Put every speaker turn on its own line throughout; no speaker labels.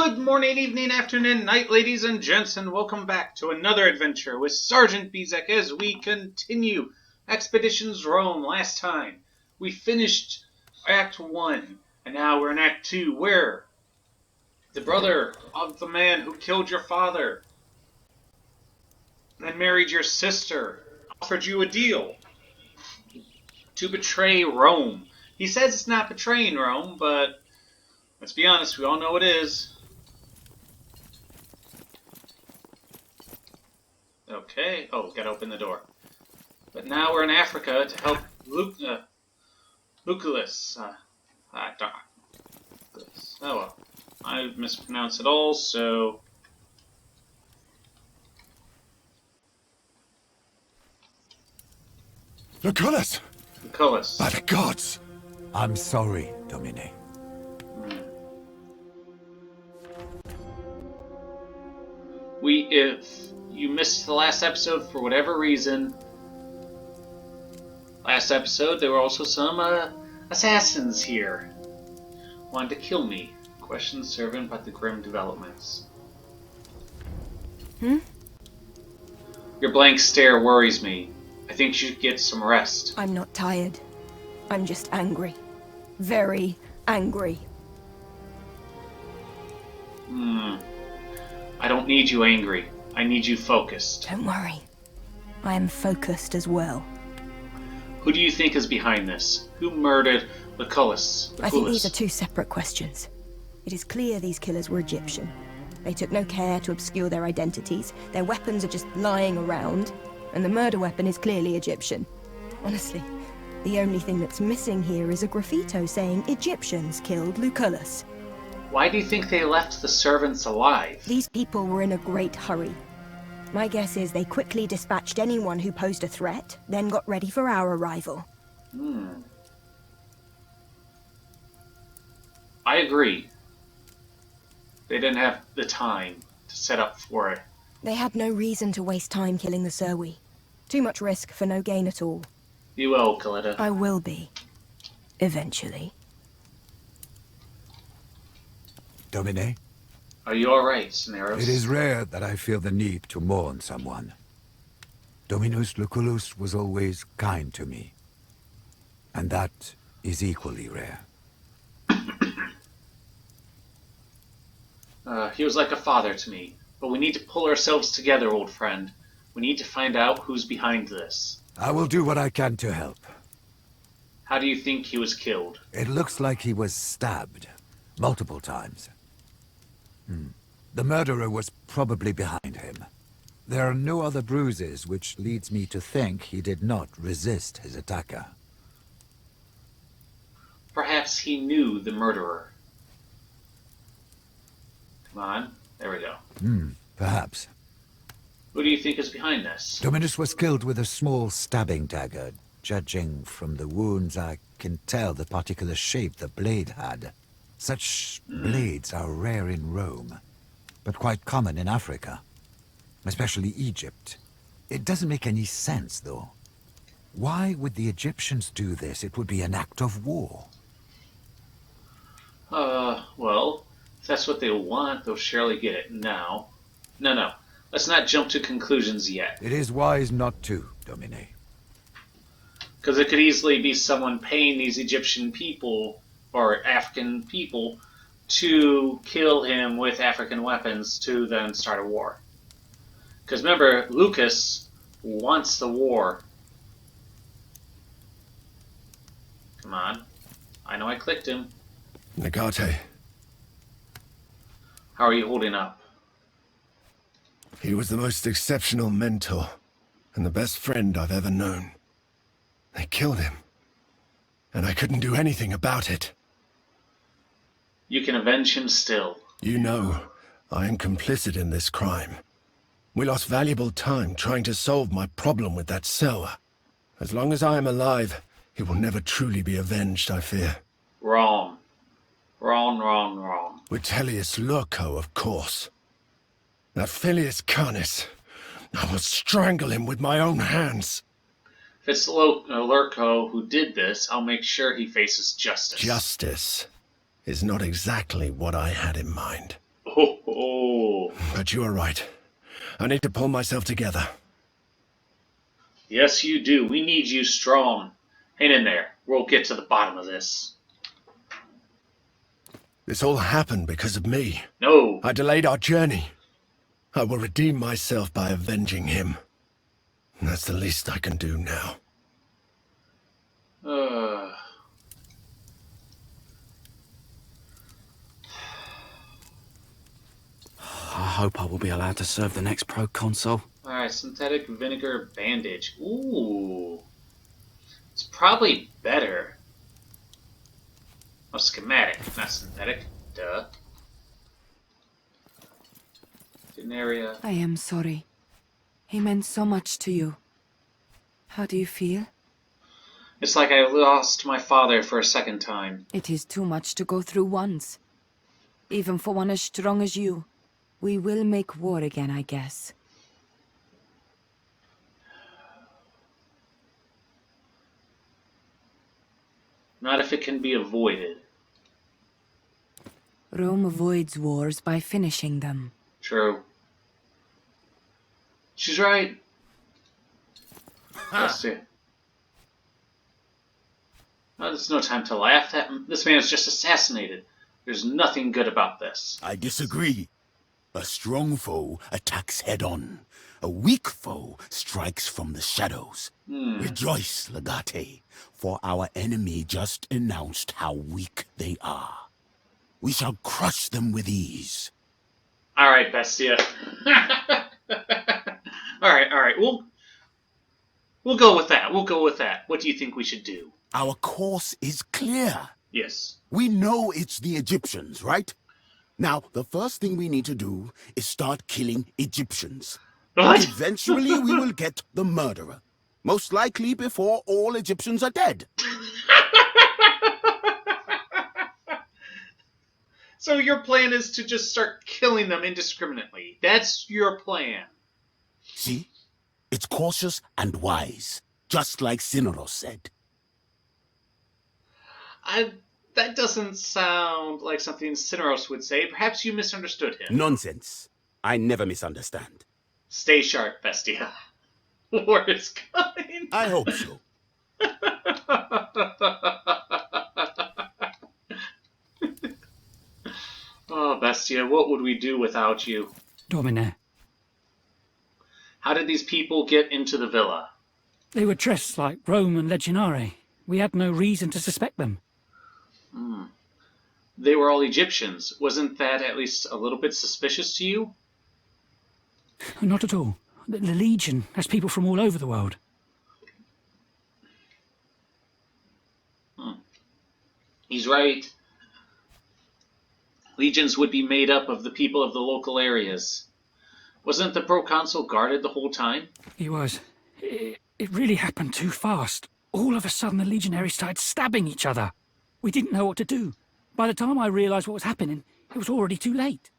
Good morning, evening, afternoon, night, ladies and gents, and welcome back to another adventure with Sergeant Bezek as we continue Expeditions Rome. Last time, we finished Act 1, and now we're in Act 2, where the brother of the man who killed your father and married your sister offered you a deal to betray Rome. He says it's not betraying Rome, but let's be honest, we all know it is. Okay. Oh, gotta open the door. But now we're in Africa to help Lucullus. Oh well. I mispronounced it all, so...
Lucullus!
Lucullus.
By the gods! I'm sorry, Domine.
If you missed the last episode for whatever reason, last episode there were also some assassins here. Wanted to kill me. Question servant about the grim developments. Your blank stare worries me. I think you should get some rest.
I'm not tired. I'm just angry. Very angry.
I don't need you angry. I need you focused.
Don't worry. I am focused as well.
Who do you think is behind this? Who murdered Lucullus?
I think these are two separate questions. It is clear these killers were Egyptian. They took no care to obscure their identities. Their weapons are just lying around. And the murder weapon is clearly Egyptian. Honestly, the only thing that's missing here is a graffito saying Egyptians killed Lucullus.
Why do you think they left the servants alive?
These people were in a great hurry. My guess is they quickly dispatched anyone who posed a threat, then got ready for our arrival.
I agree. They didn't have the time to set up for it.
They had no reason to waste time killing the Serwi. Too much risk for no gain at all.
You will, Kaletta.
I will be. Eventually.
Domine,
Are you alright, Cineros?
it is rare that I feel the need to mourn someone. Dominus Lucullus was always kind to me. And that is equally rare.
He was like a father to me. But we need to pull ourselves together, old friend. We need to find out who's behind this.
I will do what I can to help.
How do you think he was killed?
It looks like he was stabbed. Multiple times. The murderer was probably behind him. There are no other bruises, which leads me to think he did not resist his attacker.
Perhaps he knew the murderer. Come on. There we go.
Perhaps.
Who do you think is behind this?
Dominus was killed with a small stabbing dagger. Judging from the wounds, I can tell the particular shape the blade had. Such blades are rare in Rome, but quite common in Africa, especially Egypt. It doesn't make any sense, though. Why would the Egyptians do this? It would be an act of war.
Well, if that's what they want, they'll surely get it now. No. Let's not jump to conclusions yet.
It is wise not to, Domine.
Because it could easily be someone paying these Egyptian people, or African people, to kill him with African weapons to then start a war. Because remember, Lucas wants the war. Come on. I know I clicked him.
Negate.
How are you holding up?
He was the most exceptional mentor and the best friend I've ever known. They killed him, and I couldn't do anything about it.
You can avenge him still.
You know, I am complicit in this crime. We lost valuable time trying to solve my problem with that sewer. As long as I am alive, he will never truly be avenged, I fear.
Wrong.
Vitellius Lurco, of course. That Filius Canis. I will strangle him with my own hands.
If it's Lurco who did this, I'll make sure he faces justice.
Justice is not exactly what I had in mind.
Oh, oh.
But you are right. I need to pull myself together.
Yes, you do. We need you strong. Hang in there. We'll get to the bottom of this.
This all happened because of me.
No.
I delayed our journey. I will redeem myself by avenging him. That's the least I can do now.
I hope I will be allowed to serve the next proconsul.
Alright, synthetic vinegar bandage. Ooh. It's probably better. Oh, schematic, not synthetic. Duh. Denaria.
I am sorry. He meant so much to you. How do you feel?
It's like I lost my father for a second time.
It is too much to go through once. Even for one as strong as you. We will make war again, I guess.
Not if it can be avoided.
Rome avoids wars by finishing them.
True. She's right. Let's see. Oh, there's no time to laugh. This man is just assassinated. There's nothing good about this.
I disagree. A strong foe attacks head-on. A weak foe strikes from the shadows. Rejoice, Legate, for our enemy just announced how weak they are. We shall crush them with ease.
All right, Bestia. all right. We'll go with that. We'll go with that. What do you think we should do?
Our course is clear.
Yes.
We know it's the Egyptians, right? Now, the first thing we need to do is start killing Egyptians.
What?
Eventually, we will get the murderer. Most likely before all Egyptians are dead.
So your plan is to just start killing them indiscriminately. That's your plan.
See? It's cautious and wise. Just like Cineros said.
That doesn't sound like something Cineros would say. Perhaps you misunderstood him.
Nonsense. I never misunderstand.
Stay sharp, Bestia. War is coming.
I hope so.
Oh, Bestia, what would we do without you?
Domine.
How did these people get into the villa?
They were dressed like Roman legionnarii. We had no reason to suspect them.
They were all Egyptians. Wasn't that at least a little bit suspicious to you?
Not at all. The Legion has people from all over the world.
He's right. Legions would be made up of the people of the local areas. Wasn't the proconsul guarded the whole time?
He was. It really happened too fast. All of a sudden the legionaries started stabbing each other. We didn't know what to do. By the time I realised what was happening, it was already too late.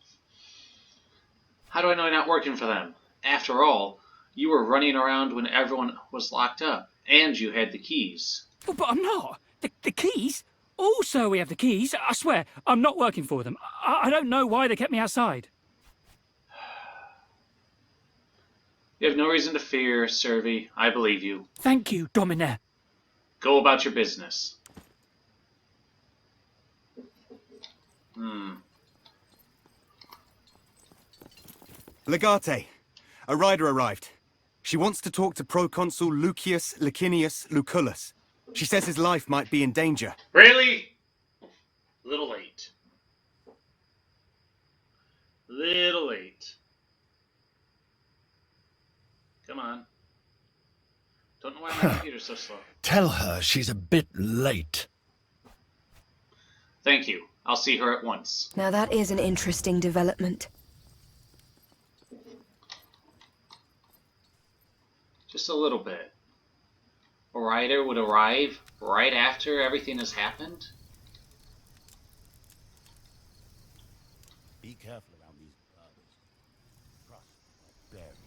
How do I know you're not working for them? After all, you were running around when everyone was locked up, and you had the keys.
Oh, but I'm not. The keys? Also, we have the keys. I swear, I'm not working for them. I don't know why they kept me outside.
You have no reason to fear, Servi. I believe you.
Thank you, Domine.
Go about your business.
Legate, a rider arrived. She wants to talk to Proconsul Lucius Licinius Lucullus. She says his life might be in danger.
Really? Little late. Little late. Come on. Don't know why my computer's so slow.
Tell her she's a bit late.
Thank you. I'll see her at once.
Now that is an interesting development.
Just a little bit. A rider would arrive right after everything has happened?
Be careful around these birds. Trust barbarians.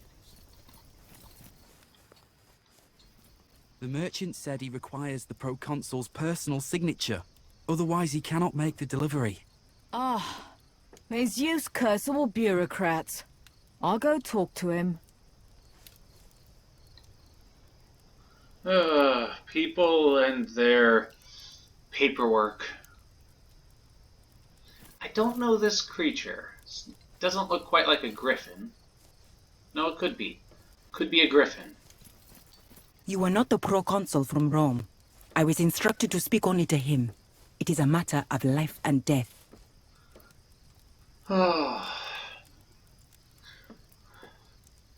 The merchant said he requires the proconsul's personal signature. Otherwise he cannot make the delivery.
Ah, He's used cursable bureaucrats. I'll go talk to him.
People and their paperwork. I don't know this creature. Doesn't look quite like a griffin. No, it could be. Could be a griffin.
You are not the proconsul from Rome. I was instructed to speak only to him. It is a matter of life and death.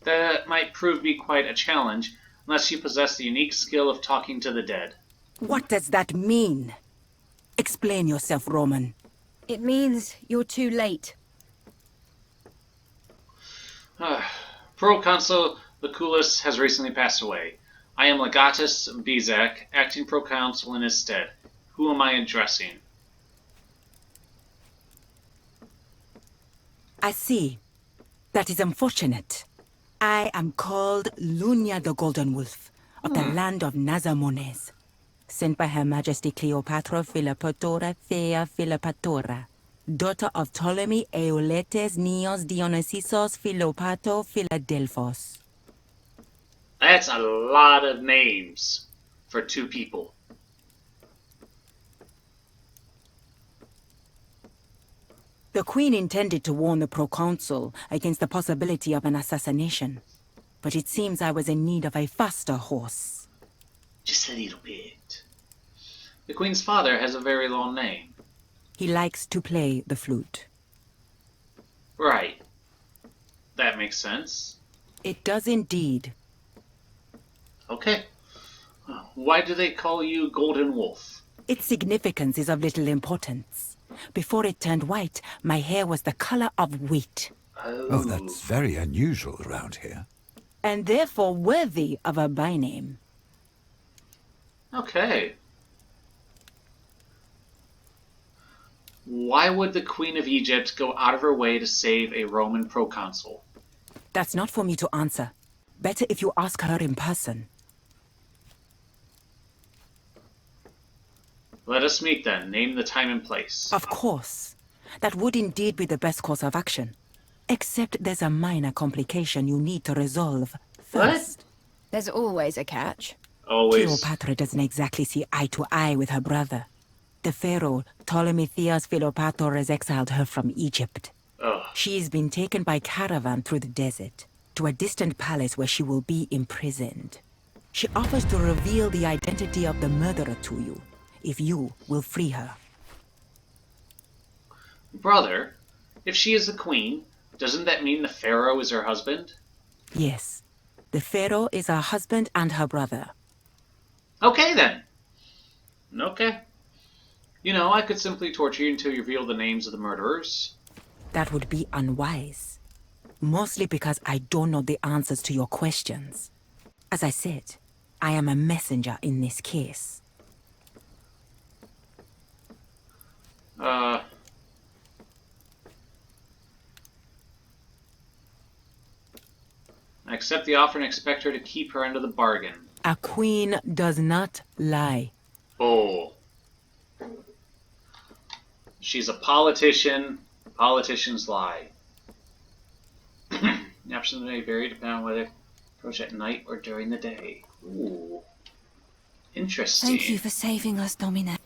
That might prove to be quite a challenge, unless you possess the unique skill of talking to the dead.
What does that mean? Explain yourself, Roman.
It means you're too late.
Proconsul Lucullus has recently passed away. I am Legatus Bizek, acting proconsul in his stead. Who am I addressing?
I see. That is unfortunate. I am called Lunia the Golden Wolf, of the land of Nazamones, sent by Her Majesty Cleopatra Philopatora Thea Philopatora, daughter of Ptolemy Euletes Neos Dionysios Philopato Philadelphos.
That's a lot of names for two people.
The Queen intended to warn the proconsul against the possibility of an assassination, but it seems I was in need of a faster horse.
Just a little bit. The Queen's father has a very long name.
He likes to play the flute.
Right. That makes sense.
It does indeed.
Okay. Why do they call you Golden Wolf?
Its significance is of little importance. Before it turned white, my hair was the color of wheat.
Oh, that's very unusual around here.
And therefore worthy of a byname.
Okay. Why would the Queen of Egypt go out of her way to save a Roman proconsul?
That's not for me to answer. Better if you ask her in person.
Let us meet then. Name the time and place.
Of course. That would indeed be the best course of action. Except there's a minor complication you need to resolve first.
What?
There's always a catch.
Always.
Cleopatra doesn't exactly see eye to eye with her brother. The pharaoh, Ptolemy Theos Philopator, has exiled her from Egypt.
Ugh.
She's been taken by caravan through the desert to a distant palace where she will be imprisoned. She offers to reveal the identity of the murderer to you, if you will free her.
Brother, if she is the queen, doesn't that mean the pharaoh is her husband?
Yes. The pharaoh is her husband and her brother.
Okay then. Okay. You know, I could simply torture you until you reveal the names of the murderers.
That would be unwise. Mostly because I don't know the answers to your questions. As I said, I am a messenger in this case.
I accept the offer and expect her to keep her end of the bargain.
A queen does not lie.
Oh. She's a politician. Politicians lie. The options may vary depending on whether approach at night or during the day. Ooh. Interesting.
Thank you for saving us, Domine.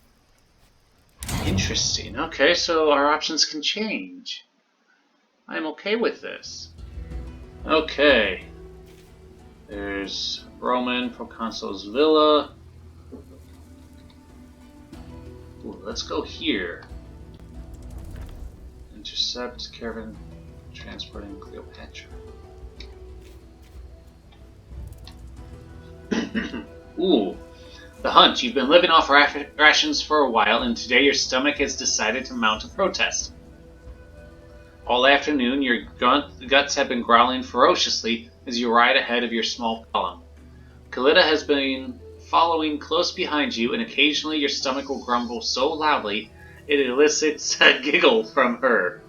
Interesting. Okay, so our options can change. I'm okay with this. Okay. There's Roman Proconsul's Villa. Ooh, let's go here. Intercept caravan transporting Cleopatra. Ooh. The hunt. You've been living off rations for a while, and today your stomach has decided to mount a protest. All afternoon, your guts have been growling ferociously as you ride ahead of your small column. Kalita has been following close behind you, and occasionally your stomach will grumble so loudly it elicits a giggle from her.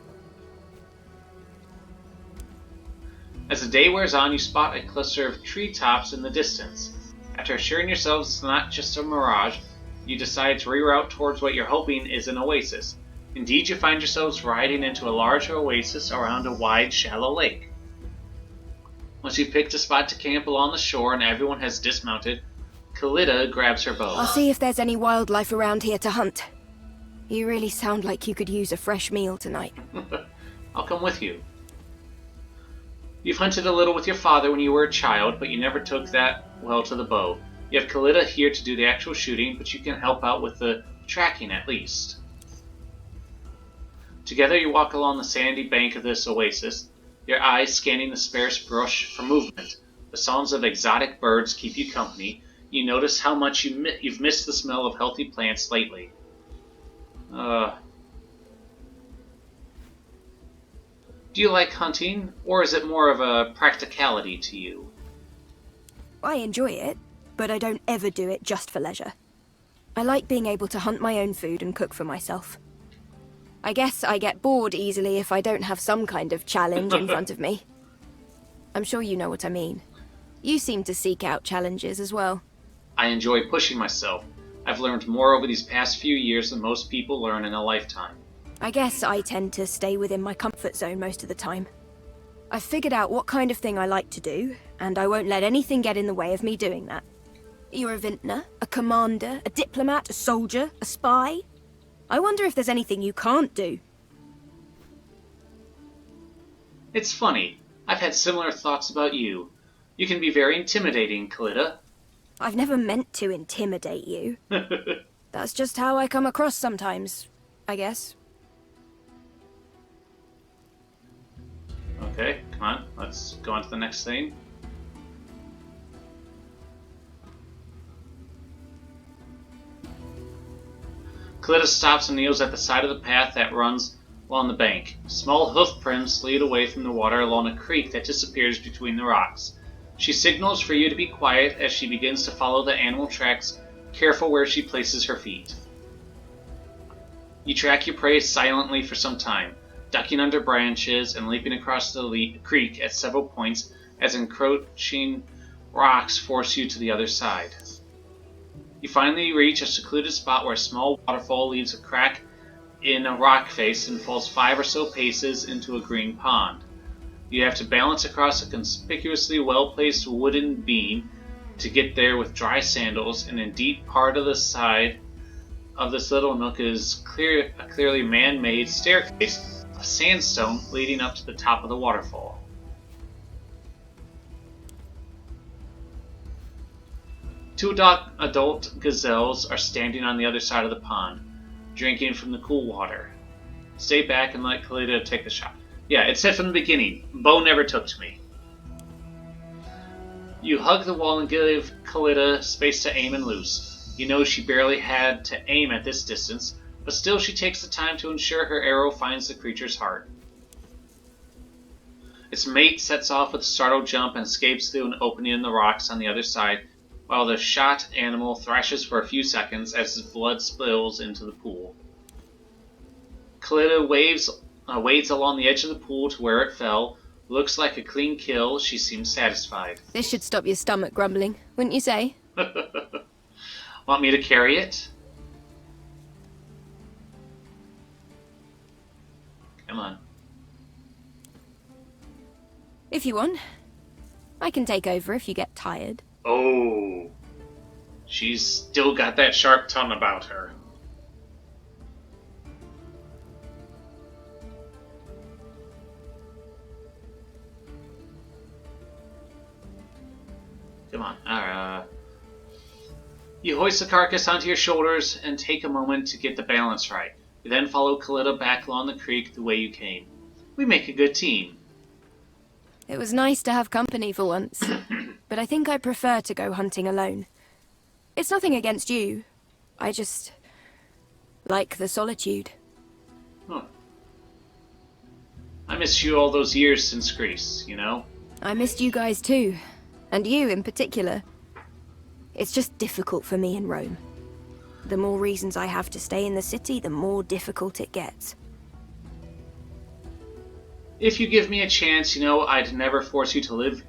As the day wears on, you spot a cluster of treetops in the distance. After assuring yourselves it's not just a mirage, you decide to reroute towards what you're hoping is an oasis. Indeed, you find yourselves riding into a large oasis around a wide, shallow lake. Once you've picked a spot to camp along the shore and everyone has dismounted, Kalida grabs her bow.
I'll see if there's any wildlife around here to hunt. You really sound like you could use a fresh meal tonight.
I'll come with you. You've hunted a little with your father when you were a child, but you never took that well to the bow. You have Kalida here to do the actual shooting, but you can help out with the tracking at least. Together you walk along the sandy bank of this oasis, your eyes scanning the sparse brush for movement. The songs of exotic birds keep you company. You notice how much you've missed the smell of healthy plants lately. Do you like hunting, or is it more of a practicality to you?
I enjoy it, but I don't ever do it just for leisure. I like being able to hunt my own food and cook for myself. I guess I get bored easily if I don't have some kind of challenge in front of me. I'm sure you know what I mean. You seem to seek out challenges as well.
I enjoy pushing myself. I've learned more over these past few years than most people learn in a lifetime.
I guess I tend to stay within my comfort zone most of the time. I've figured out what kind of thing I like to do, and I won't let anything get in the way of me doing that. You're a vintner, a commander, a diplomat, a soldier, a spy. I wonder if there's anything you can't do.
It's funny. I've had similar thoughts about you. You can be very intimidating, Kalida.
I've never meant to intimidate you. That's just how I come across sometimes, I guess.
Okay, come on. Let's go on to the next thing. Kalida stops and kneels at the side of the path that runs along the bank. Small hoof prints lead away from the water along a creek that disappears between the rocks. She signals for you to be quiet as she begins to follow the animal tracks, careful where she places her feet. You track your prey silently for some time, ducking under branches and leaping across the creek at several points as encroaching rocks force you to the other side. You finally reach a secluded spot where a small waterfall leaves a crack in a rock face and falls 5 or so paces into a green pond. You have to balance across a conspicuously well-placed wooden beam to get there with dry sandals, and in deep part of the side of this little nook is a clearly man-made staircase of sandstone leading up to the top of the waterfall. Two adult gazelles are standing on the other side of the pond, drinking from the cool water. Stay back and let Kalida take the shot. Yeah, it said from the beginning, Bo never took to me. You hug the wall and give Kalida space to aim and loose. You know she barely had to aim at this distance, but still she takes the time to ensure her arrow finds the creature's heart. Its mate sets off with a startled jump and escapes through an opening in the rocks on the other side, while the shot animal thrashes for a few seconds as his blood spills into the pool. Kalida wades along the edge of the pool to where it fell. Looks like a clean kill. She seems satisfied.
This should stop your stomach grumbling, wouldn't you say?
Want me to carry it? Come on.
If you want. I can take over if you get tired.
Oh. She's still got that sharp tongue about her. Come on. You hoist the carcass onto your shoulders and take a moment to get the balance right. You then follow Kalida back along the creek the way you came. We make a good team.
It was nice to have company for once, but I think I prefer to go hunting alone. It's nothing against you. I just like the solitude.
Huh. I missed you all those years since Greece, you know?
I missed you guys too. And you in particular. It's just difficult for me in Rome. The more reasons I have to stay in the city, the more difficult it gets.
If you give me a chance, you know, I'd never force you to live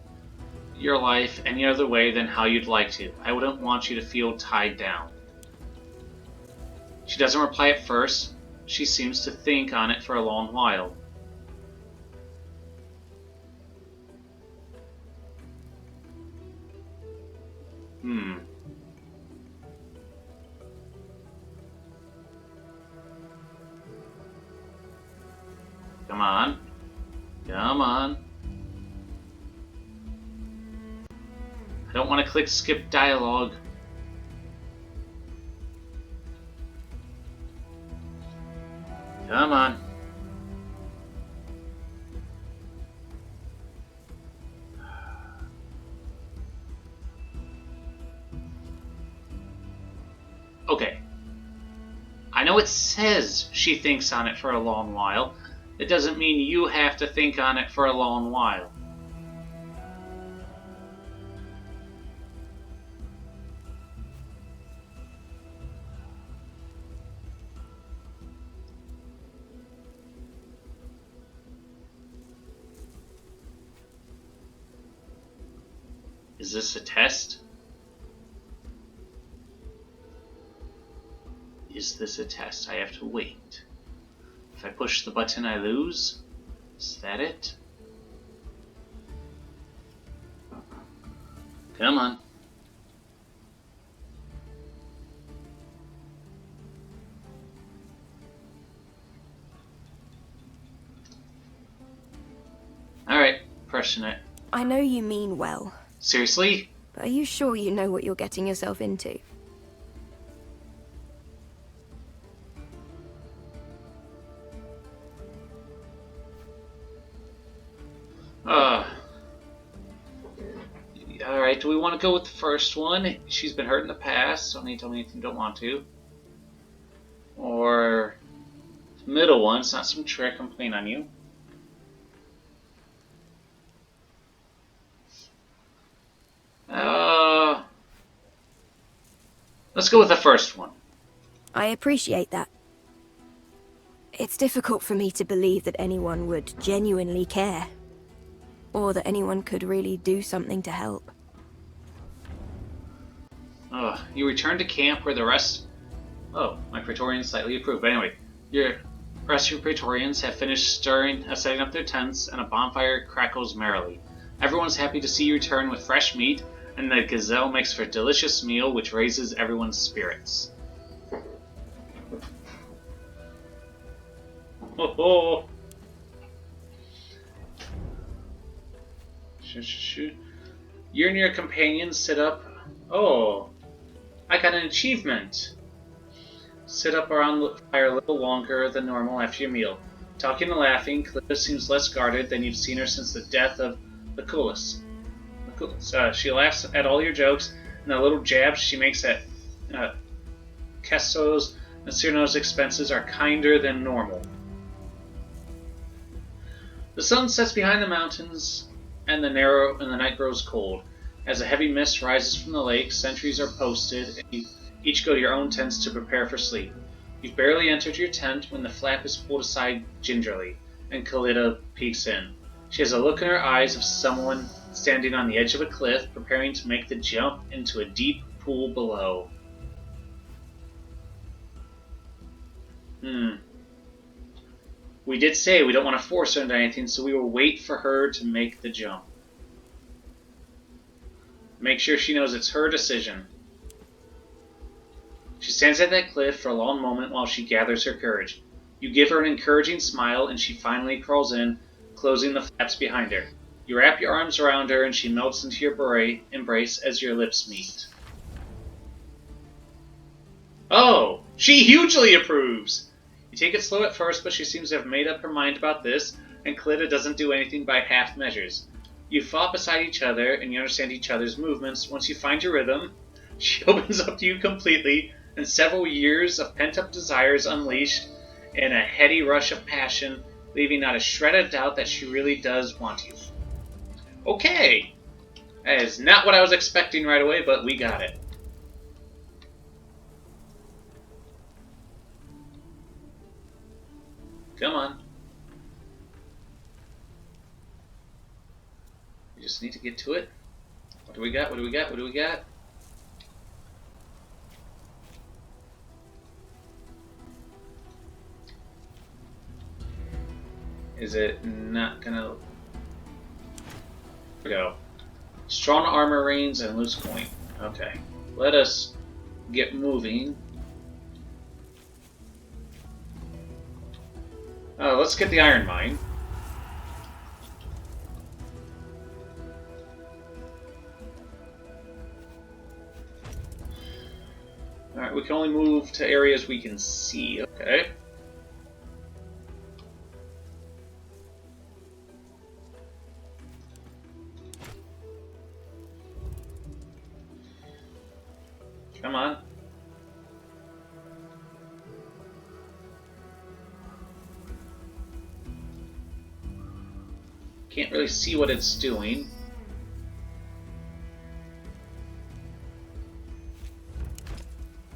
your life any other way than how you'd like to. I wouldn't want you to feel tied down. She doesn't reply at first. she seems to think on it for a long while. Come on. Come on. I don't want to click skip dialogue. Come on. Okay. I know it says she thinks on it for a long while. It doesn't mean you have to think on it for a long while. Is this a test? Is this a test? I have to wait. If I push the button, I lose? Is that it? Come on. Alright, pressing it.
I know you mean well.
Seriously?
But are you sure you know what you're getting yourself into?
Alright, do we want to go with the first one? She's been hurt in the past, don't need to tell me anything you don't want to. Or the middle one, it's not some trick, I'm playing on you. Let's go with the first one.
I appreciate that. It's difficult for me to believe that anyone would genuinely care. Or that anyone could really do something to help.
You return to camp where the rest... Oh, my Praetorians slightly approved. But anyway, the rest of your Praetorians have finished setting up their tents, and a bonfire crackles merrily. Everyone's happy to see you return with fresh meat, and the gazelle makes for a delicious meal which raises everyone's spirits. Ho ho! You and your companions sit up. Oh, I got an achievement. Sit up around the fire a little longer than normal after your meal. Talking and laughing, Cliff seems less guarded than you've seen her since the death of Lucullus. She laughs at all your jokes, and the little jabs she makes at Kesso's and Cyrano's expenses are kinder than normal. The sun sets behind the mountains, and the night grows cold. As a heavy mist rises from the lake, sentries are posted, and you each go to your own tents to prepare for sleep. You've barely entered your tent when the flap is pulled aside gingerly, and Kalida peeks in. She has a look in her eyes of someone standing on the edge of a cliff, preparing to make the jump into a deep pool below. We did say we don't want to force her into anything, so we will wait for her to make the jump. Make sure she knows it's her decision. She stands at that cliff for a long moment while she gathers her courage. You give her an encouraging smile, and she finally crawls in, closing the flaps behind her. You wrap your arms around her, and she melts into your embrace as your lips meet. Oh, she hugely approves! You take it slow at first, but she seems to have made up her mind about this, and Kalida doesn't do anything by half measures. You fought beside each other, and you understand each other's movements. Once you find your rhythm, she opens up to you completely, and several years of pent-up desires unleashed in a heady rush of passion, leaving not a shred of doubt that she really does want you. Okay! That is not what I was expecting right away, but we got it. Come on. We just need to get to it. What do we got? What do we got? What do we got? Is it not gonna... There we go. Strong armor reins and loose coin. Okay. Let us get moving. Let's get the iron mine. Alright, we can only move to areas we can see. Okay. Come on. Can't really see what it's doing.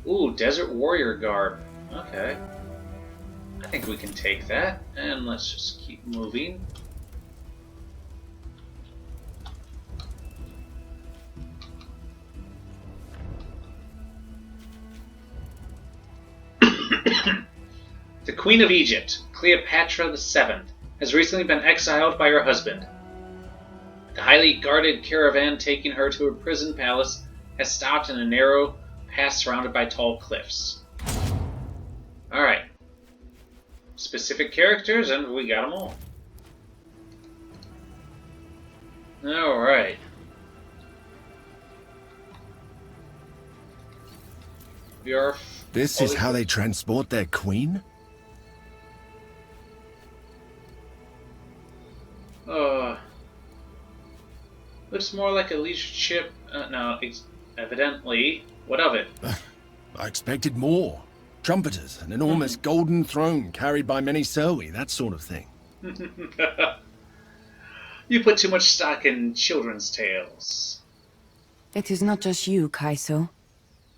Ooh, Desert Warrior garb. Okay. I think we can take that. And let's just keep moving. The Queen of Egypt, Cleopatra VII, has recently been exiled by her husband. The highly guarded caravan taking her to her prison palace has stopped in a narrow pass surrounded by tall cliffs. Alright. Specific characters, and we got them all. Alright. We are...
This is how they transport their queen?
Looks more like a leisure ship. No, evidently. What of it?
I expected more. Trumpeters, an enormous golden throne carried by many Serwi, that sort of thing.
You put too much stock in children's tales.
It is not just you, Kaiso.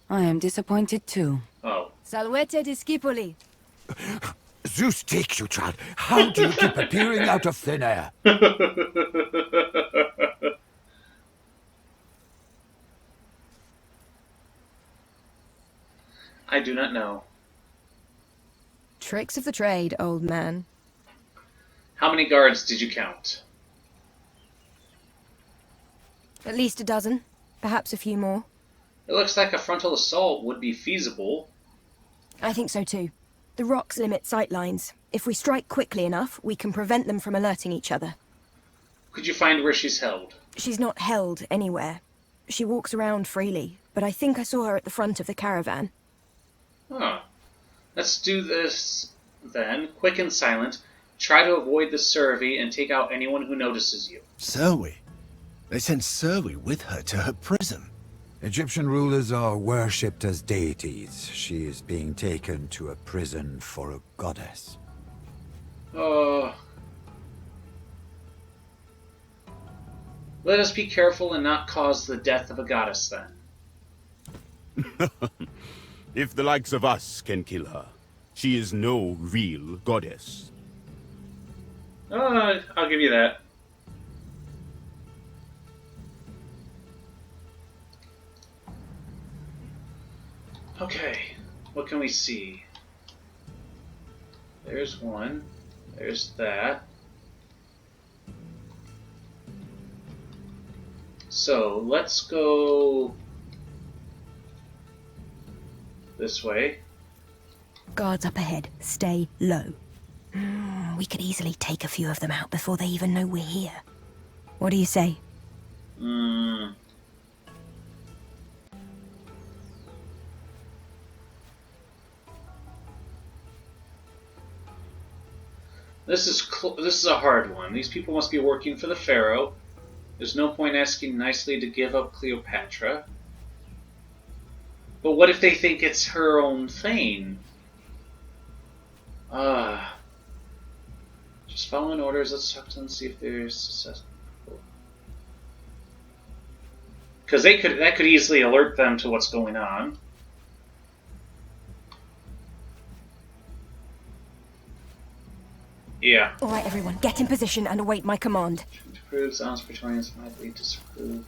I am disappointed too.
Oh.
Salvete discipoli.
Zeus take you, child. How do you keep appearing out of thin air?
I do not know.
Tricks of the trade, old man.
How many guards did you count?
At least a dozen. Perhaps a few more.
It looks like a frontal assault would be feasible.
I think so too. The rocks limit sightlines. If we strike quickly enough, we can prevent them from alerting each other.
Could you find where she's held?
She's not held anywhere. She walks around freely, but I think I saw her at the front of the caravan.
Huh. Let's do this then. Quick and silent. Try to avoid the Servi and take out anyone who notices you.
Serwi? They sent Serwi with her to her prison.
Egyptian rulers are worshipped as deities. She is being taken to a prison for a goddess.
Let us be careful and not cause the death of a goddess then.
If the likes of us can kill her, she is no real goddess.
I'll give you that. Okay, what can we see? There's one. There's that. So, let's go this way.
Guards up ahead. Stay low. We could easily take a few of them out before they even know we're here. What do you say?
This is a hard one. These people must be working for the Pharaoh. There's no point asking nicely to give up Cleopatra. But what if they think it's her own thing? Just following orders. Let's talk to them and see if they're successful. Because that could easily alert them to what's going on. Yeah.
All right, everyone, get in position and await my command.
To prove Zion's Praetorians might lead to disapprove.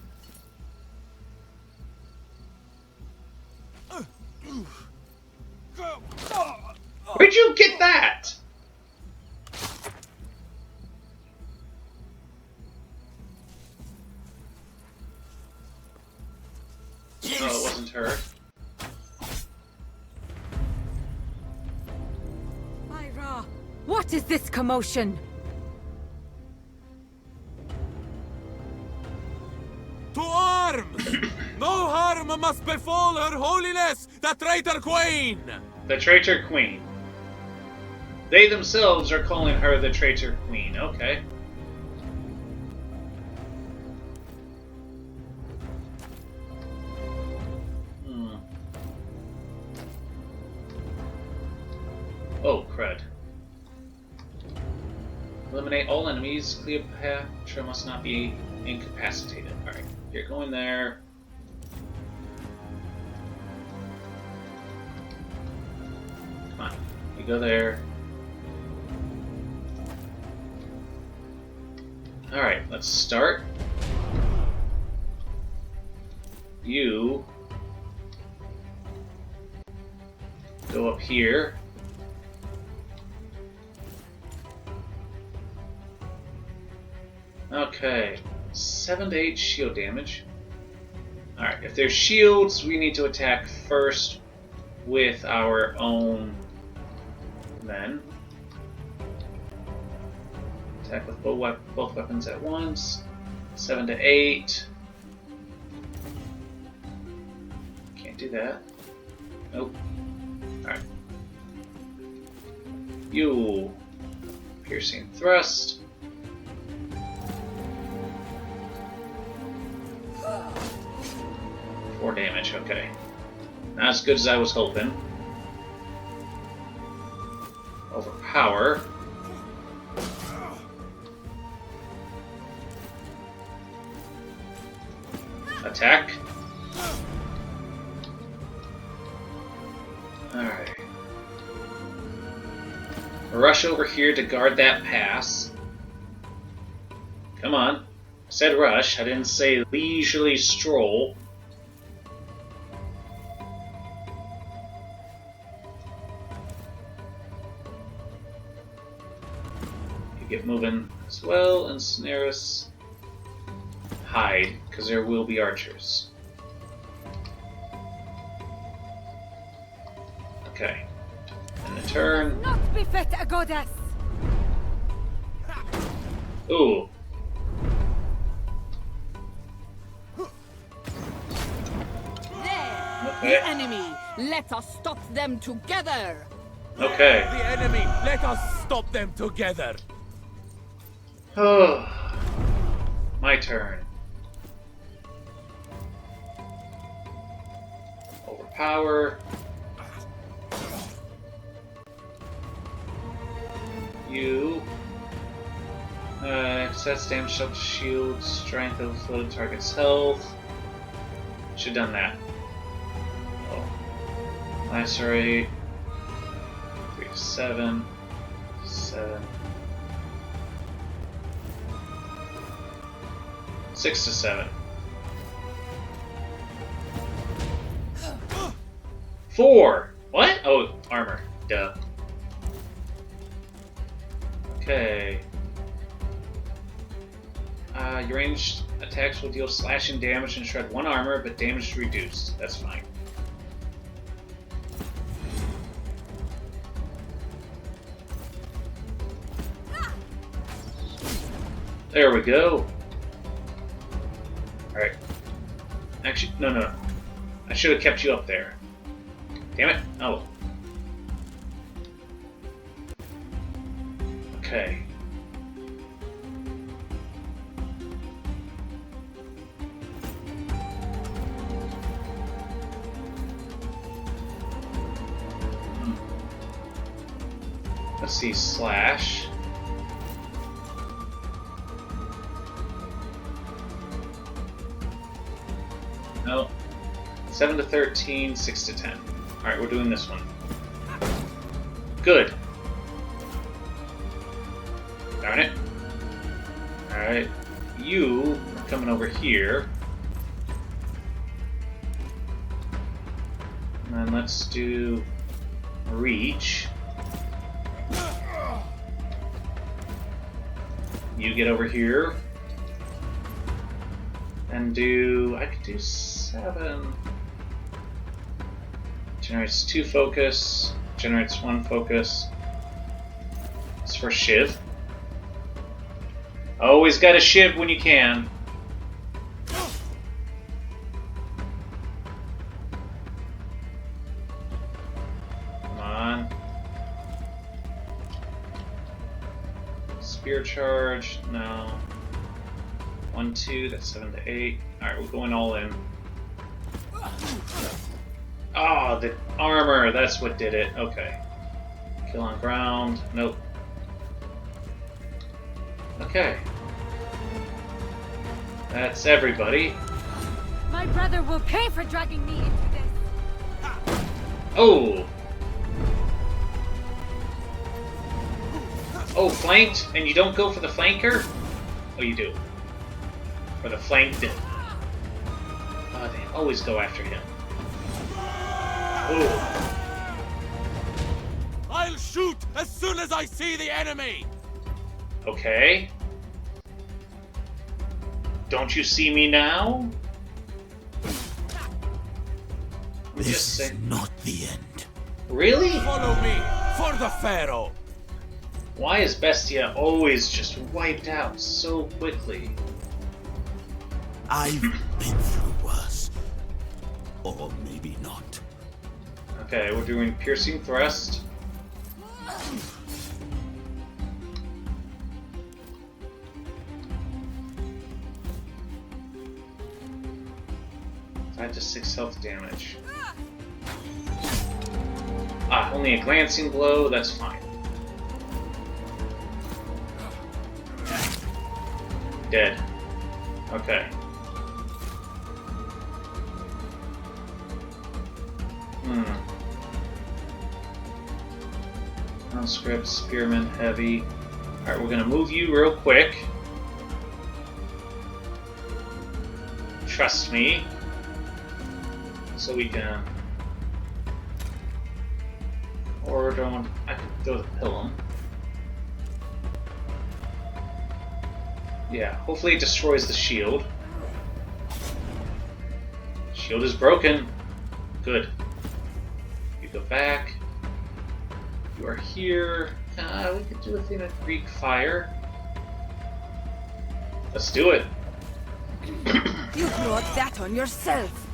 Where'd you get that? her.
Ira, what is this commotion?
To arms! No harm must befall Her Holiness, the traitor queen!
The traitor queen. They themselves are calling her the traitor queen. Okay. Oh, crud. Eliminate all enemies. Cleopatra must not be incapacitated. Alright, you're going there. Come on, you go there. Alright, let's start. You go up here. Okay, 7 to 8 shield damage. Alright, if there's shields, we need to attack first with our own men. Attack with both weapons at once. 7 to 8. Can't do that. Nope. Alright. You. Piercing thrust. Four damage, okay. Not as good as I was hoping. Overpower. Attack. Alright. Rush over here to guard that pass. Come on. I said rush, I didn't say leisurely stroll. Get moving as well, and snare us. Hide, because there will be archers. Okay. And the turn.
Not befit a goddess.
Ooh.
There,
Okay.
the enemy. Let us stop them together.
Okay.
The enemy, let us stop them together!
Oh. My turn. Overpower. You. Sets damage up to shield, strength of the target's health. Should have done that. Oh. Lacerate. 3 to 7. 7. 6 to 7. 4! What? Oh, armor. Duh. Okay. Your ranged attacks will deal slashing damage and shred 1 armor, but damage is reduced. That's fine. There we go. Alright. Actually, no. I should have kept you up there. Damn it. Oh. Okay. Let's see, slash. No. 7 to 13, 6 to 10. Alright, we're doing this one. Good. Darn it. Alright. You are coming over here. And then let's do reach. You get over here. And do... I could do 7. Generates 2 focus. Generates 1 focus. It's for Shiv. Always got a Shiv when you can. Come on. Spear charge. No. 1, 2. That's 7 to 8. Alright, we're going all in. Oh, the armor. That's what did it. Okay. Kill on ground. Nope. Okay. That's everybody.
My brother will pay for dragging me into this.
Oh! Oh, flanked? And you don't go for the flanker? Oh, you do. For the flanked. Oh, they always go after him. Oh.
I'll shoot as soon as I see the enemy!
Okay. Don't you see me now?
This is not the end.
Really?
Follow me for the Pharaoh!
Why is Bestia always just wiped out so quickly?
I've been through worse. Or maybe not.
Okay, we're doing Piercing Thrust. Five to 6 health damage. Ah, only a glancing blow, that's fine. Dead. Okay. Conscript, Spearman, Heavy. Alright, we're gonna move you real quick. Trust me. So we can... Or don't... I could throw the pillow. Yeah, hopefully it destroys the shield. Shield is broken. Good. You go back. You are here. We could do a thing of Greek fire. Let's do it.
You brought that on yourself.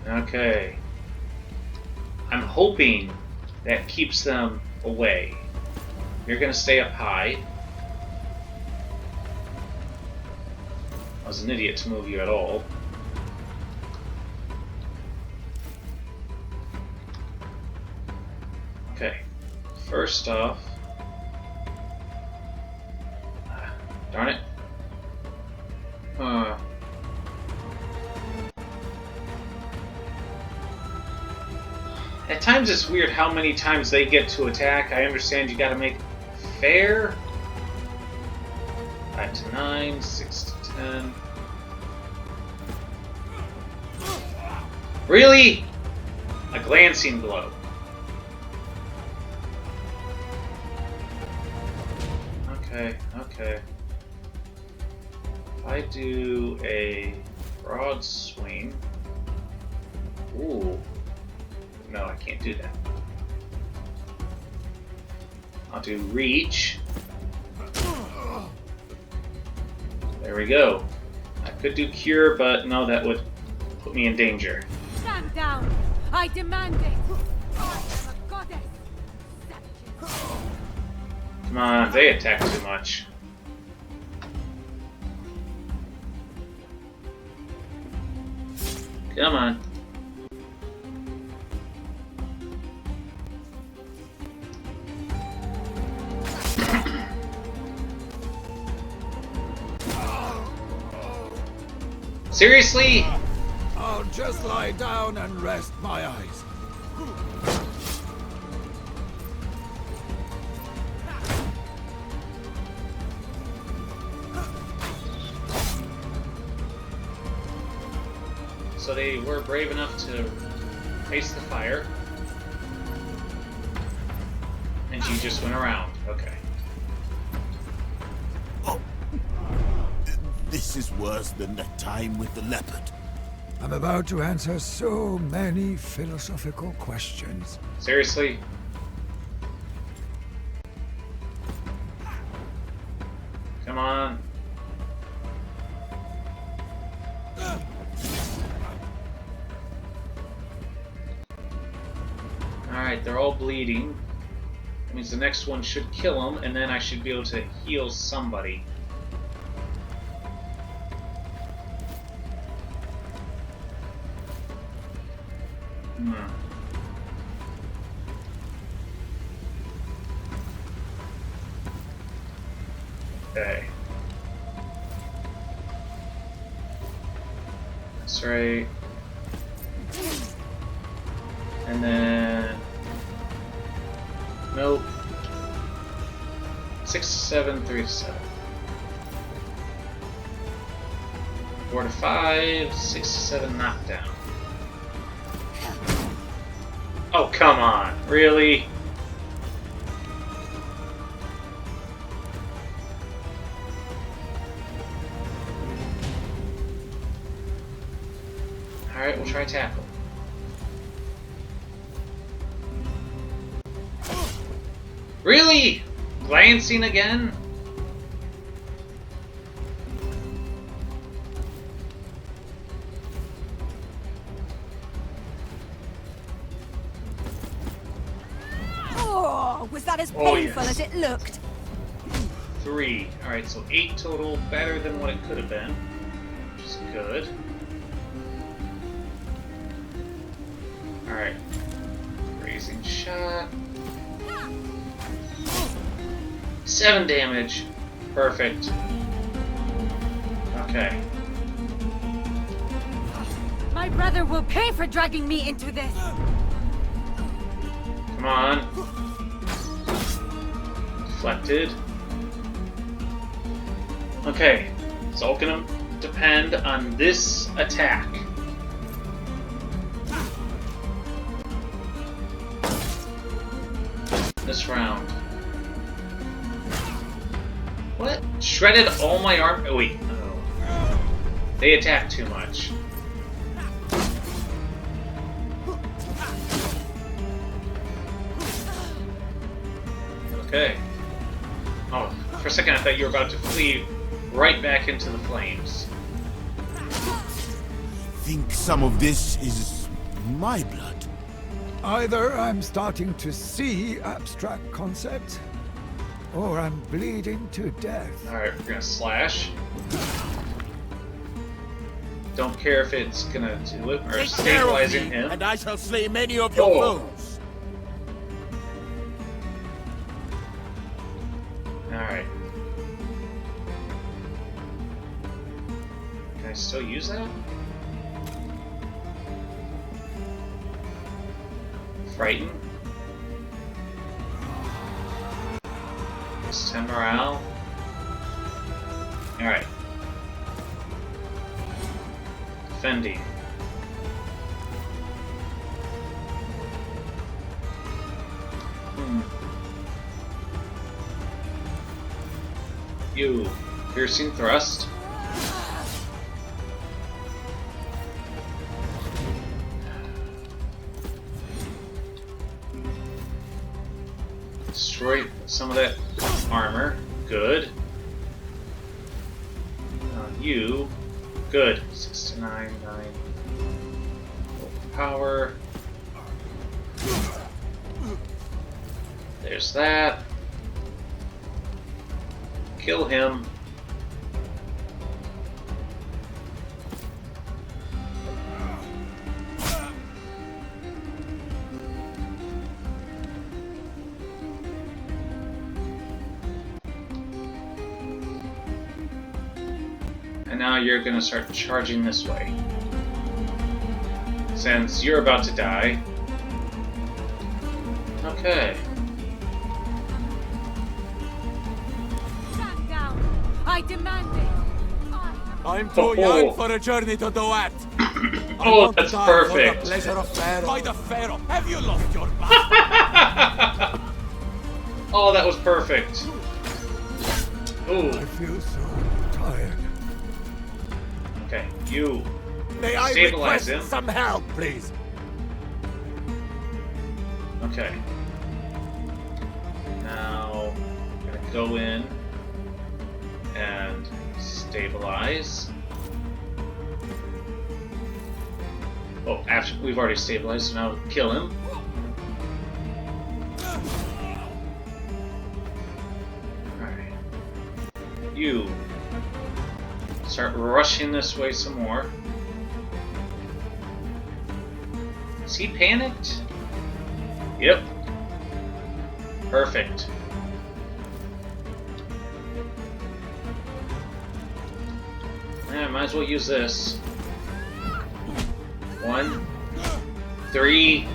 Okay. I'm hoping that keeps them away. You're gonna stay up high. I was an idiot to move you at all. Okay. First off... darn it. At times it's weird how many times they get to attack. I understand you gotta make fair. 5 to 9, 6 to 10. Really? A glancing blow. Okay, okay. If I do a broad swing... Ooh. No, I can't do that. I'll do reach. There we go. I could do cure, but no, that would put me in danger.
Stand down. I demand it. I am a goddess.
Come on, they attack too much. Come on. Seriously?
I'll just lie down and rest my eyes.
So they were brave enough to face the fire. And she just went around. Okay.
Oh. This is worse than the time with the leopard.
I'm about to answer so many philosophical questions.
Seriously? Come on. Alright, they're all bleeding. That means the next one should kill them, and then I should be able to heal somebody. Okay. That's right. And then... Nope. 6 to 7, 3 to 7. 4 to 5, 6 to 7 knockdown. Oh, come on. Really? Alright, we'll try tackle. Really? Glancing again?
Oh, was that as
Oh,
painful
yes.
as it looked?
3. Alright, so 8 total. Better than what it could have been. Which is good. Alright. Raising shot. 7 damage. Perfect. Okay.
My brother will pay for dragging me into this.
Come on. Deflected. Okay. It's all gonna depend on this attack. This round. What? Shredded all my arm. Oh, wait. Oh. They attack too much. Okay. Oh, for a second I thought you were about to flee right back into the flames.
Think some of this is my blood.
Either I'm starting to see abstract concepts, or I'm bleeding to death.
Alright, we're gonna slash. Don't care if it's gonna do it, or
Take care of
stabilizing
me,
him.
and I shall slay many of your foes.
Alright. Can I still use that? Frighten? It's 10 morale. Alright. Defending. You. Piercing thrust. Destroy some of that armor. Good. You. Good. 6 to 9, 9. Power. There's that. Kill him. And now you're gonna start charging this way. Since you're about to die. Okay.
Stand down. I demand it.
I'm too young for a journey to Doat.
Oh, that's perfect.
For the pleasure of Pharaoh. By the Pharaoh, have you lost your mind?
Oh, that was perfect. Ooh.
I feel so tired.
Okay, you.
May I
Stabilize
request
him.
some help, please?
Okay. Now, I'm gonna go in and stabilize. Oh, actually, we've already stabilized, so now kill him. Alright. You start rushing this way some more. Is he panicked? Yep. Perfect. Yeah, might as well use this. 1, 3,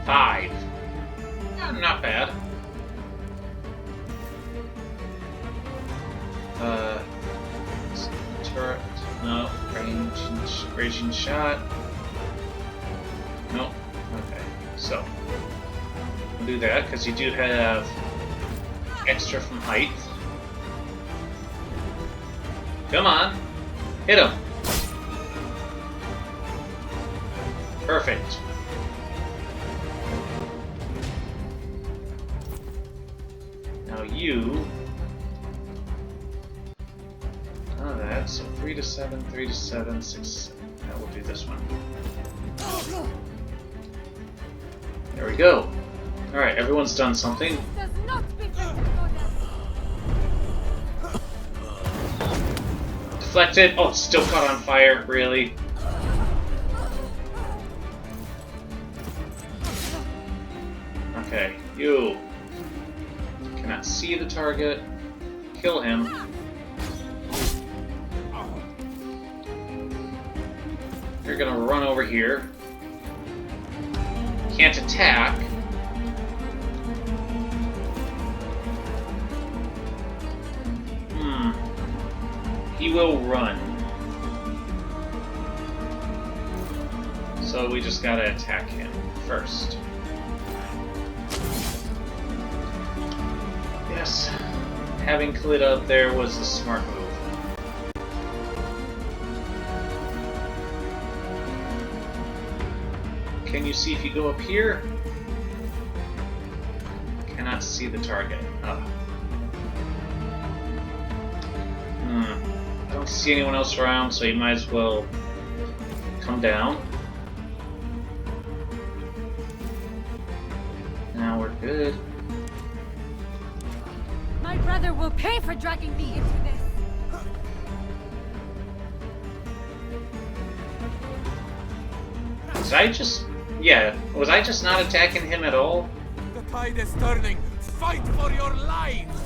5. Yeah, not bad. Turret. No. Raging shot. Nope. Okay. So, we'll do that because you do have extra from height. Come on. Hit him. Perfect. Now you... Oh, that's so 3 to 7, 3 to 7, 6 to 7. Now we'll do this one. There we go. Alright, everyone's done something.
Does not begin.
Deflected. Oh, it's still caught on fire. Really? Okay, you cannot see the target. Kill him. You're gonna run over here. Can't attack. He will run. So we just gotta attack him first. Yes. Having Khalid up there was a smart move. Can you see if you go up here? Cannot see the target. Oh. I don't see anyone else around, so you might as well come down. Now we're good.
My brother will pay for dragging me into this.
Was I just... Yeah, was I just not attacking him at all?
The tide is turning. Fight for your lives!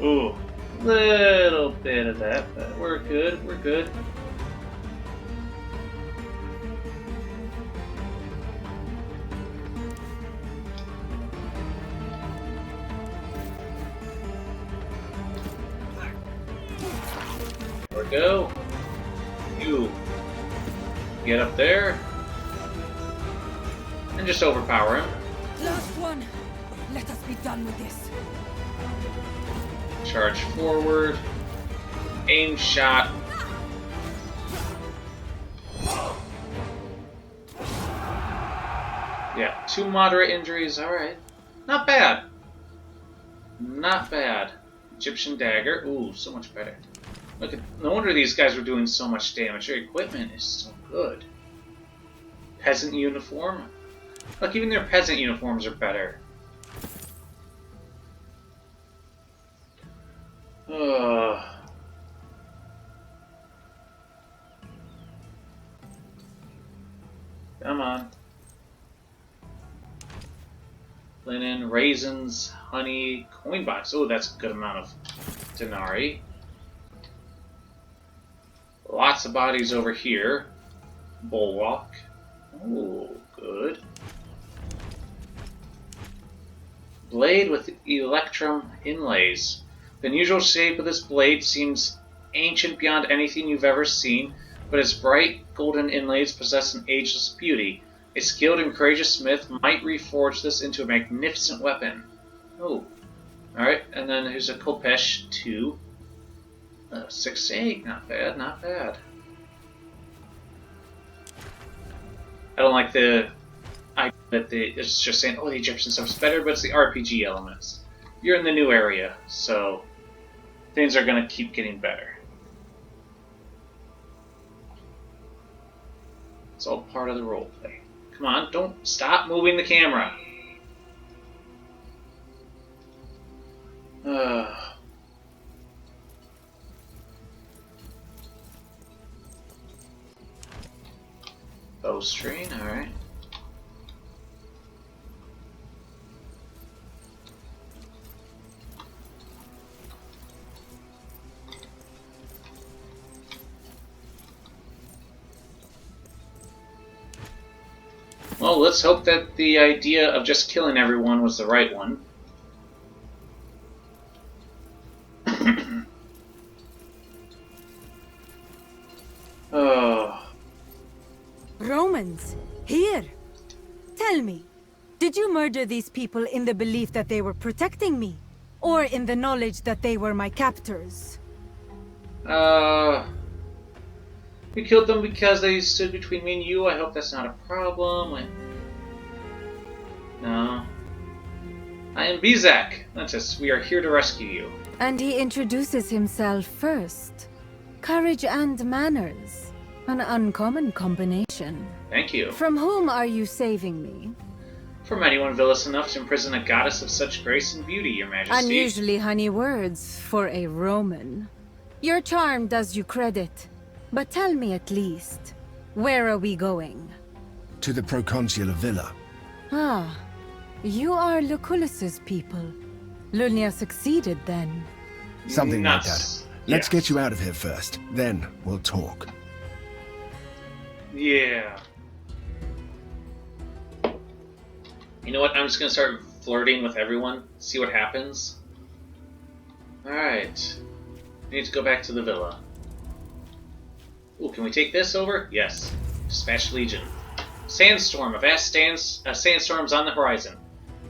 Ooh, little bit of that, but we're good, we're good. There we go. You get up there and just overpower him.
Last one. Let us be done with this.
Charge forward. Aim shot. Yeah, 2 moderate injuries. Alright. Not bad. Not bad. Egyptian dagger. Ooh, so much better. Look at, no wonder these guys were doing so much damage. Their equipment is so good. Peasant uniform. Look, even their peasant uniforms are better. Come on. Linen, raisins, honey, coin box. Oh, that's a good amount of denarii. Lots of bodies over here. Bulwark. Oh, good. Blade with electrum inlays. The unusual shape of this blade seems ancient beyond anything you've ever seen, but its bright golden inlays possess an ageless beauty. A skilled and courageous smith might reforge this into a magnificent weapon. Oh. Alright, and then here's a Kopesh 2. 6 to 8, not bad, not bad. I don't like the idea that it's just saying, oh, the Egyptian stuff's better, but it's the RPG elements. You're in the new area, so things are going to keep getting better. It's all part of the roleplay. Come on, don't stop moving the camera. Bowstring, alright. Well, let's hope that the idea of just killing everyone was the right one. Oh.
Romans, here! Tell me, did you murder these people in the belief that they were protecting me? Or in the knowledge that they were my captors?
We killed them because they stood between me and you. I hope that's not a problem. No. I am Bizak. Lentis, we are here to rescue you.
And he introduces himself first. Courage and manners. An uncommon combination.
Thank you.
From whom are you saving me?
From anyone villainous enough to imprison a goddess of such grace and beauty, Your Majesty.
Unusually honey words for a Roman. Your charm does you credit. But tell me at least, where are we going?
To the proconsular villa.
Ah, you are Lucullus's people. Lunia succeeded then.
Something like that. Let's get you out of here first, then we'll talk.
Yeah. You know what? I'm just gonna start flirting with everyone, see what happens. Alright. We need to go back to the villa. Ooh, can we take this over? Yes. Dispatch Legion. Sandstorm. A vast sandstorm's on the horizon.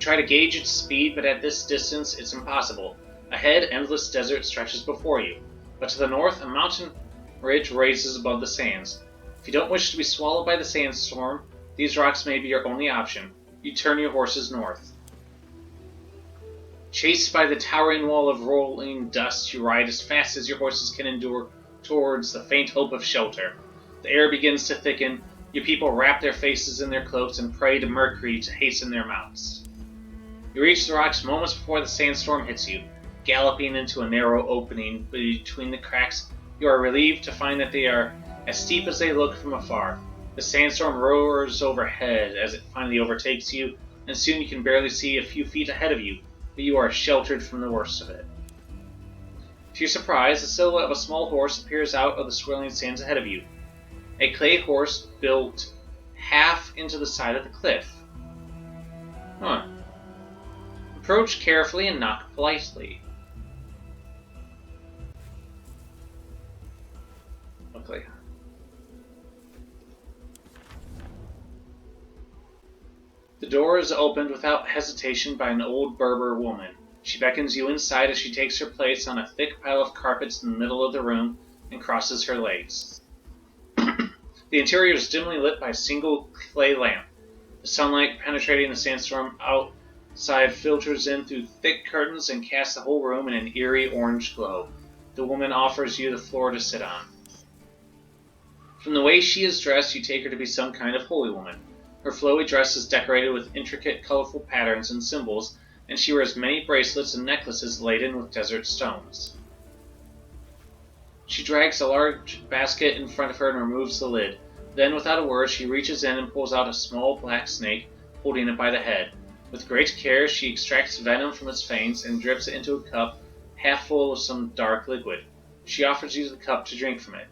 Try to gauge its speed, but at this distance, it's impossible. Ahead, endless desert stretches before you. But to the north, a mountain ridge raises above the sands. If you don't wish to be swallowed by the sandstorm, these rocks may be your only option. You turn your horses north. Chased by the towering wall of rolling dust, you ride as fast as your horses can endure towards the faint hope of shelter. The air begins to thicken. Your people wrap their faces in their cloaks and pray to Mercury to hasten their mounts. You reach the rocks moments before the sandstorm hits you. Galloping into a narrow opening between the cracks, you are relieved to find that they are as steep as they look from afar. The sandstorm roars overhead as it finally overtakes you, and soon you can barely see a few feet ahead of you, but you are sheltered from the worst of it. To your surprise, the silhouette of a small horse appears out of the swirling sands ahead of you. A clay horse built half into the side of the cliff. Huh. Approach carefully and knock politely. Okay. The door is opened without hesitation by an old Berber woman. She beckons you inside as she takes her place on a thick pile of carpets in the middle of the room and crosses her legs. The interior is dimly lit by a single clay lamp. The sunlight penetrating the sandstorm outside filters in through thick curtains and casts the whole room in an eerie orange glow. The woman offers you the floor to sit on. From the way she is dressed, you take her to be some kind of holy woman. Her flowy dress is decorated with intricate, colorful patterns and symbols, and she wears many bracelets and necklaces laden with desert stones. She drags a large basket in front of her and removes the lid. Then, without a word, she reaches in and pulls out a small black snake, holding it by the head. With great care, she extracts venom from its fangs and drips it into a cup half full of some dark liquid. She offers you the cup to drink from it.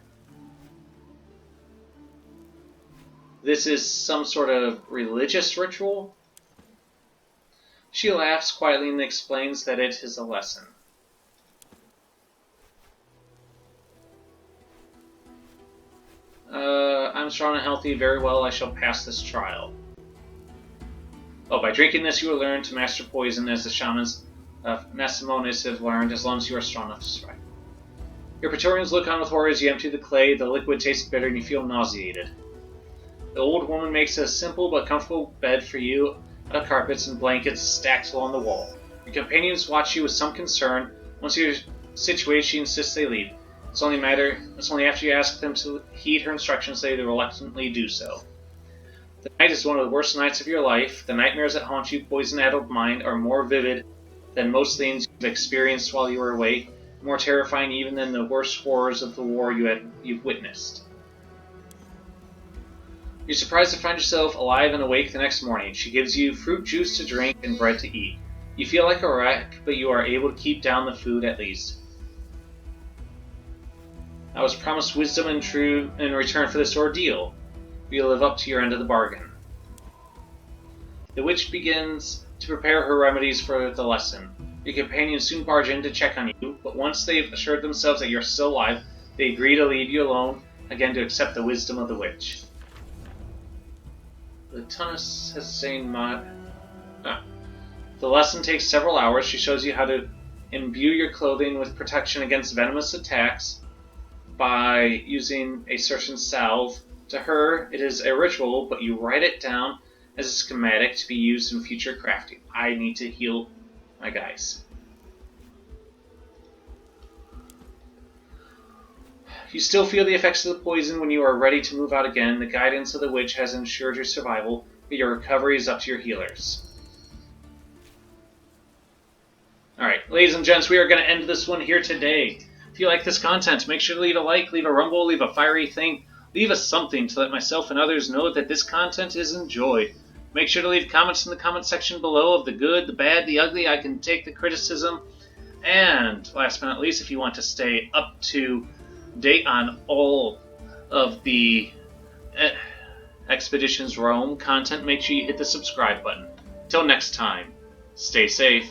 This is some sort of religious ritual? She laughs quietly and explains that it is a lesson. I'm strong and healthy, very well, I shall pass this trial. Oh, by drinking this you will learn to master poison as the shamans of Nasamonis have learned, as long as you are strong enough to survive. Your Praetorians look on with horror as you empty the clay, the liquid tastes bitter and you feel nauseated. The old woman makes a simple but comfortable bed for you out of carpets and blankets stacked along the wall. Your companions watch you with some concern. Once you're situated, she insists they leave. It's only after you ask them to heed her instructions they reluctantly do so. The night is one of the worst nights of your life. The nightmares that haunt you, poison-addled mind, are more vivid than most things you've experienced while you were awake, more terrifying even than the worst horrors of the war you've witnessed. You're surprised to find yourself alive and awake the next morning. She gives you fruit juice to drink and bread to eat. You feel like a wreck, but you are able to keep down the food at least. I was promised wisdom in return for this ordeal. You'll live up to your end of the bargain. The witch begins to prepare her remedies for the lesson. Your companions soon barge in to check on you, but once they've assured themselves that you're still alive, they agree to leave you alone again to accept the wisdom of the witch. Lucullus has saying The lesson takes several hours. She shows you how to imbue your clothing with protection against venomous attacks by using a certain salve. To her, it is a ritual, but you write it down as a schematic to be used in future crafting. I need to heal my guys. You still feel the effects of the poison when you are ready to move out again. The guidance of the witch has ensured your survival, but your recovery is up to your healers. Alright, ladies and gents, we are going to end this one here today. If you like this content, make sure to leave a like, leave a rumble, leave a fiery thing, leave us something to let myself and others know that this content is enjoyed. Make sure to leave comments in the comment section below of the good, the bad, the ugly. I can take the criticism. And last but not least, if you want to stay up to date on all of the Expeditions Rome content, make sure you hit the subscribe button. Till next time, stay safe.